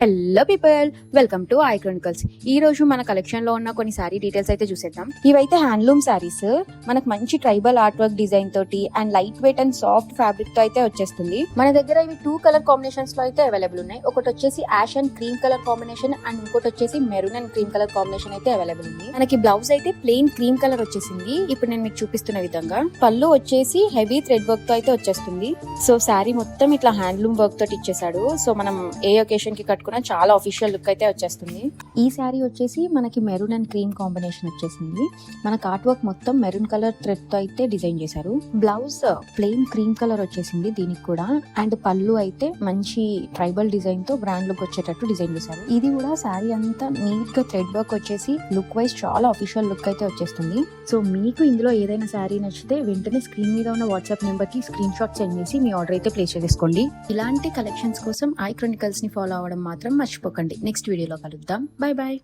Hello people, welcome to I Chronicles. ఈ రోజు మన కలెక్షన్ లో ఉన్న కొన్ని సారీ డీటెయిల్స్ అయితే చూసేద్దాం. ఇవైతే హ్యాండ్లూమ్ సారీస్, మనకు మంచి ట్రైబల్ ఆర్ట్ వర్క్ డిజైన్ తోటి and light weight and soft fabric తో అయితే వచ్చేస్తుంది. మన దగ్గర ఇవి 2 కలర్ కాంబినేషన్స్ లో అయితే అవైలబుల్ ఉన్నాయి. ఒకటి వచ్చేసి ash and cream colour combination and ఇంకోటి వచ్చేసి maroon and cream colour combination అయితే అవైలబుల్ ఉంది. మనకి బ్లౌజ్ అయితే ప్లెయిన్ క్రీమ్ కలర్ వచ్చేసింది. ఇప్పుడు నేను మీకు చూపిస్తున్న విధంగా పళ్ళు వచ్చేసి హెవీ థ్రెడ్ వర్క్ తో అయితే వచ్చేస్తుంది. సో సారీ మొత్తం ఇట్లా హ్యాండ్లూమ్ వర్క్ తోటి ఇచ్చేసాడు. సో మనం ఏ ఒకేషన్ కి కట్టుకున్నా చాలా ఆఫీషియల్ లుక్ అయితే వచ్చేస్తుంది. ఈ శారీ వచ్చేసి మనకి మెరూన్ అండ్ క్రీమ్ కాంబినేషన్ వచ్చేసింది. మనకి ఆర్ట్ వర్క్ మొత్తం మెరూన్ కలర్ థ్రెడ్ తో అయితే డిజైన్ చేశారు. బ్లౌజ్ ప్లెయిన్ క్రీమ్ కలర్ వచ్చేసింది దీనికి కూడా. అండ్ పళ్ళు అయితే మంచి ట్రైబల్ డిజైన్ తో బ్రాండ్ లుక్ వచ్చేటట్టు డిజైన్ చేశారు. ఇది కూడా శారీ అంతా నీట్ గా థ్రెడ్ వర్క్ వచ్చేసి లుక్ వైజ్ చాలా ఆఫీషియల్ లుక్ అయితే వచ్చేస్తుంది. సో మీకు ఇందులో ఏదైనా శారీ నచ్చితే వెంటనే స్క్రీన్ మీద ఉన్న వాట్సాప్ నెంబర్ కి స్క్రీన్ షాట్ సెండ్ చేసి మీ ఆర్డర్ అయితే ప్లేస్ చేసుకోండి. ఇలాంటి కలెక్షన్స్ కోసం ఐ క్రానికల్స్ ని ఫాలో అవ్వడం మాత్రం మర్చిపోకండి. నెక్స్ట్ వీడియోలో కలుద్దాం. Bye bye.